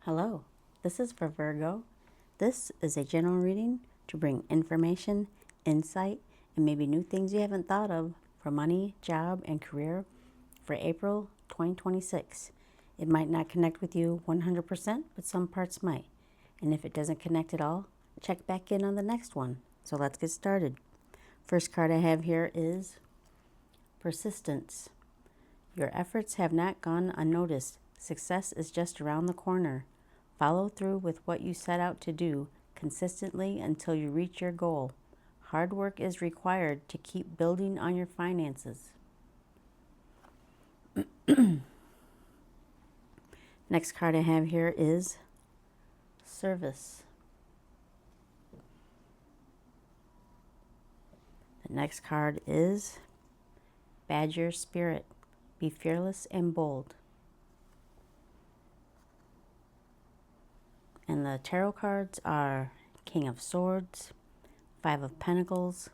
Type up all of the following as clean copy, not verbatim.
Hello, this is for Virgo. This is a general reading to bring information, insight, and maybe new things you haven't thought of for money, job, and career for April 2026. It might not connect with you 100%, but some parts might. And if it doesn't connect at all, check back in on the next one. So let's get started. First card I have here is Persistence. Your efforts have not gone unnoticed. Success is just around the corner. Follow through with what you set out to do consistently until you reach your goal. Hard work is required to keep building on your finances. Next card I have here is Service. The next card is Badger Spirit. Be fearless and bold. And the tarot cards are King of Swords, Five of Pentacles,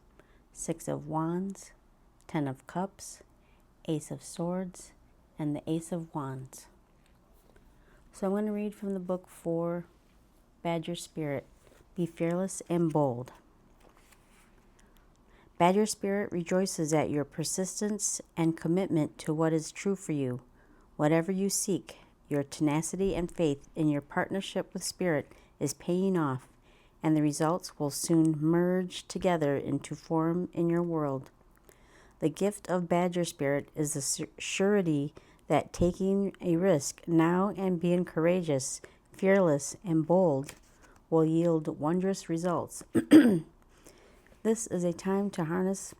Six of Wands, Ten of Cups, Ace of Swords, and the Ace of Wands. So I'm going to read from the book for Badger Spirit. Be fearless and bold. Badger Spirit rejoices at your persistence and commitment to what is true for you. Whatever you seek, your tenacity and faith in your partnership with Spirit is paying off, and the results will soon merge together into form in your world. The gift of Badger Spirit is the surety that taking a risk now and being courageous, fearless, and bold will yield wondrous results. This is a time to harness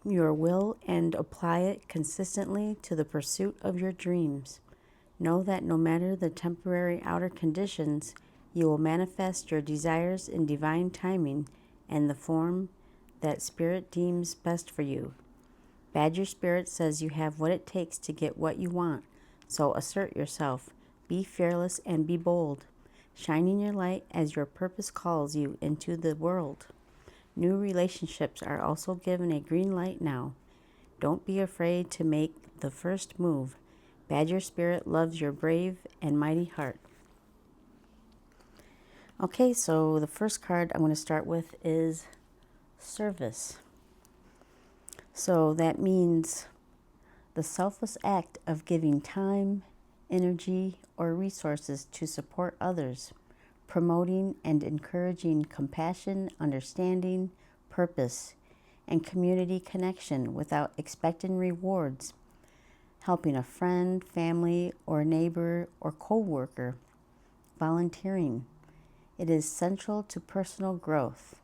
your will and apply it consistently to the pursuit of your dreams. Know that no matter the temporary outer conditions, you will manifest your desires in divine timing and the form that Spirit deems best for you. Badger Spirit says you have what it takes to get what you want, so assert yourself, be fearless, and be bold, shining your light as your purpose calls you into the world. New relationships are also given a green light now. Don't be afraid to make the first move. Badger Spirit loves your brave and mighty heart. Okay, so the first card I'm going to start with is Service. So that means the selfless act of giving time, energy, or resources to support others, promoting and encouraging compassion, understanding, purpose, and community connection without expecting rewards, helping a friend, family, or neighbor or co-worker, volunteering. It is central to personal growth.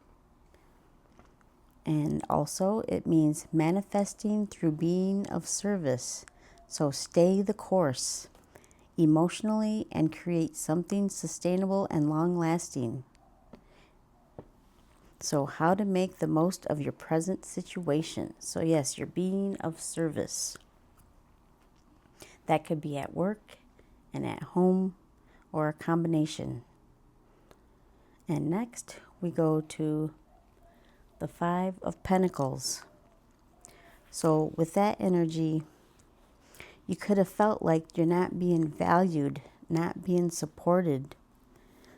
And also it means manifesting through being of service. So stay the course emotionally and create something sustainable and long-lasting. So how to make the most of your present situation. So yes, you're being of service. That could be at work and at home or a combination. And next we go to the Five of Pentacles. So with that energy, you could have felt like you're not being valued, not being supported.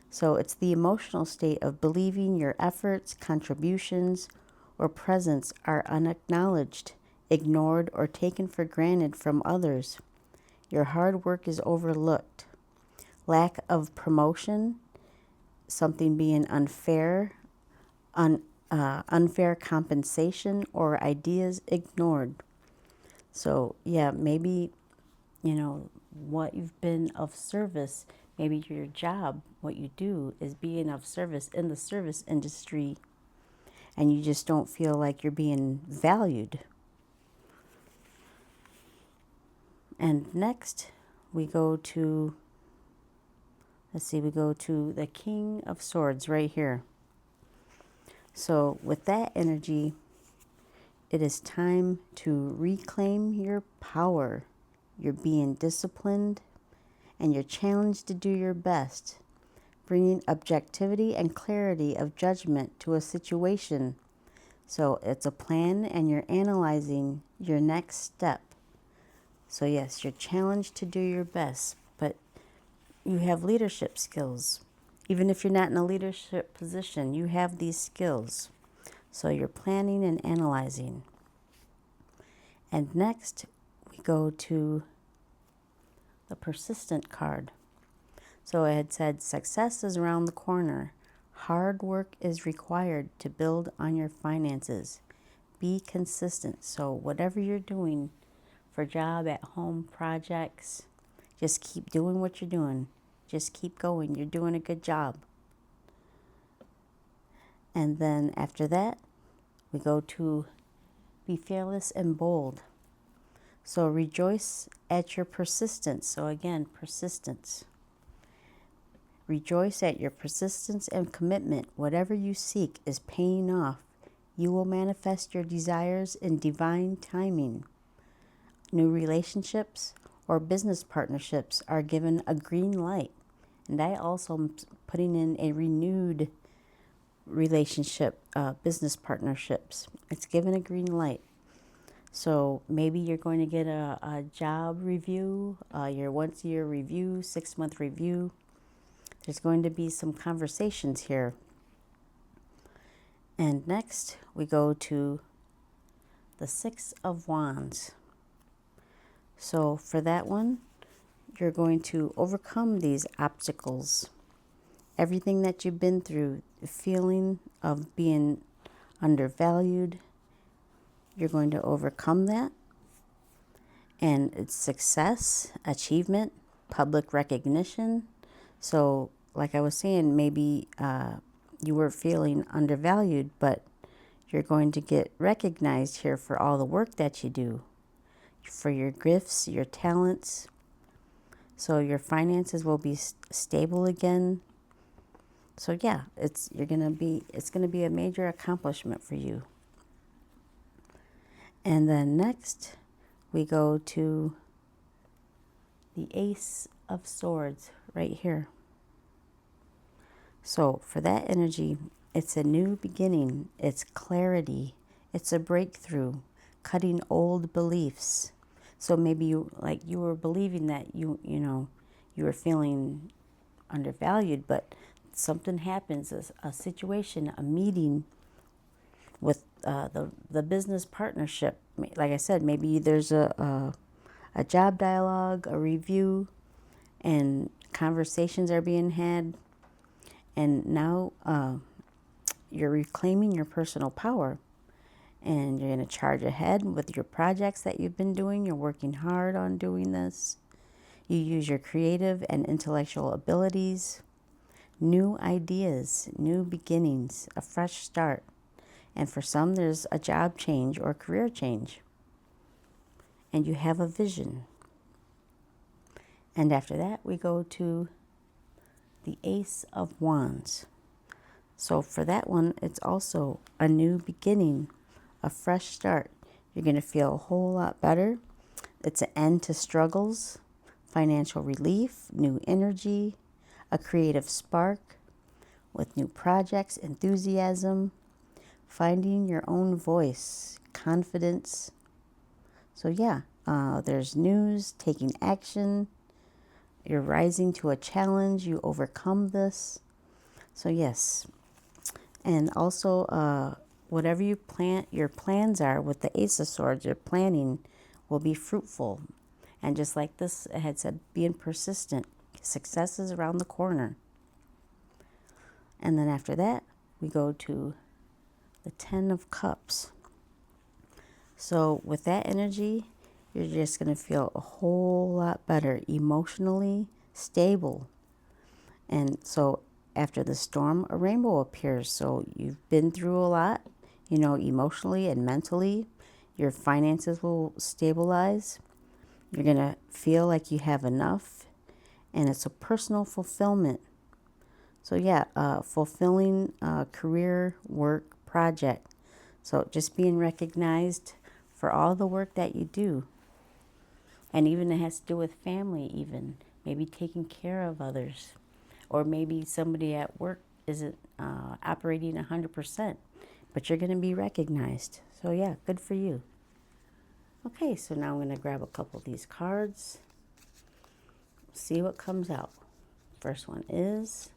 So it's the emotional state of believing your efforts, contributions, or presence are unacknowledged, ignored, or taken for granted from others. Your hard work is overlooked. Lack of promotion, something being unfair, unfair compensation, or ideas ignored. So yeah, maybe, what you've been of service, maybe your job, what you do is being of service in the service industry, and you just don't feel like you're being valued. And next we go to, we go to the King of Swords right here. So with that energy, it is time to reclaim your power. You're being disciplined and you're challenged to do your best, bringing objectivity and clarity of judgment to a situation. So it's a plan and you're analyzing your next step. So yes, you're challenged to do your best, but you have leadership skills. Even if you're not in a leadership position, you have these skills. So you're planning and analyzing. And next, we go to the persistent card. So it had said, success is around the corner. Hard work is required to build on your finances. Be consistent. So whatever you're doing for job, at home, projects, just keep doing what you're doing. Just keep going. You're doing a good job. And then after that, we go to be fearless and bold. So rejoice at your persistence. So again, persistence. Rejoice at your persistence and commitment. Whatever you seek is paying off. You will manifest your desires in divine timing. New relationships or business partnerships are given a green light. And I also am putting in a renewed relationship, business partnerships. It's given a green light. So maybe you're going to get a job review, your once-a-year review, 6-month review. There's going to be some conversations here. And next, we go to the 6 of Wands. So for that one, you're going to overcome these obstacles. Everything that you've been through, the feeling of being undervalued, you're going to overcome that. And it's success, achievement, public recognition. So like I was saying, maybe you were feeling undervalued, but you're going to get recognized here for all the work that you do, for your gifts, your talents. So your finances will be stable again. So yeah, it's going to be a major accomplishment for you. And then next, we go to the Ace of Swords right here. So for that energy, it's a new beginning, it's clarity, it's a breakthrough, cutting old beliefs. So maybe you were believing that you were feeling undervalued, but something happens, a situation, a meeting with the business partnership. Like I said, maybe there's a job dialogue, a review, and conversations are being had. And now you're reclaiming your personal power. And you're going to charge ahead with your projects that you've been doing. You're working hard on doing this. You use your creative and intellectual abilities. New ideas, new beginnings, a fresh start. And for some, there's a job change or career change. And you have a vision. And after that, we go to the Ace of Wands. So for that one, it's also a new beginning, a fresh start. You're going to feel a whole lot better. It's an end to struggles, financial relief, new energy, a creative spark with new projects, enthusiasm, finding your own voice, confidence. So yeah, there's news, taking action. You're rising to a challenge. You overcome this. So yes. And also, whatever you your plans are with the Ace of Swords, your planning will be fruitful. And just like this, it had said, being persistent. Success is around the corner. And then after that, we go to the 10 of Cups. So with that energy, you're just going to feel a whole lot better, emotionally stable. And so after the storm, a rainbow appears. So you've been through a lot, emotionally and mentally. Your finances will stabilize. You're going to feel like you have enough. And it's a personal fulfillment. So yeah, fulfilling career, work, project. So just being recognized for all the work that you do. And even it has to do with family even. Maybe taking care of others. Or maybe somebody at work isn't operating 100%. But you're going to be recognized. So yeah, good for you. Okay, so now I'm going to grab a couple of these cards. See what comes out. First one is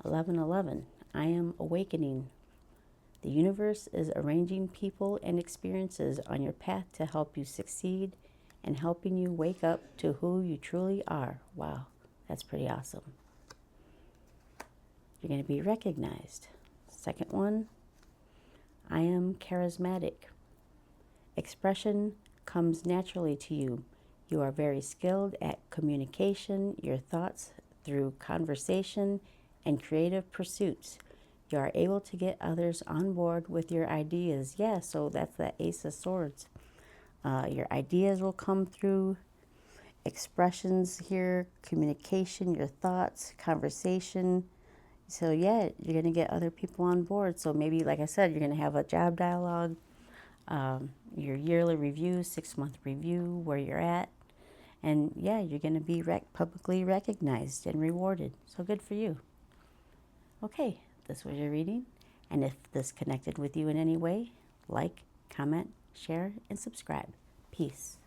1111. I am awakening. The universe is arranging people and experiences on your path to help you succeed and helping you wake up to who you truly are. Wow, that's pretty awesome. You're going to be recognized. Second one, I am charismatic. Expression comes naturally to you. You are very skilled at communication, your thoughts through conversation and creative pursuits. You are able to get others on board with your ideas. Yeah, so that's the Ace of Swords. Your ideas will come through. Expressions here, communication, your thoughts, conversation. So yeah, you're going to get other people on board. So maybe, like I said, you're going to have a job dialogue, your yearly review, 6-month review, where you're at. And yeah, you're going to be publicly recognized and rewarded. So good for you. Okay, this was your reading. And if this connected with you in any way, like, comment, share, and subscribe. Peace.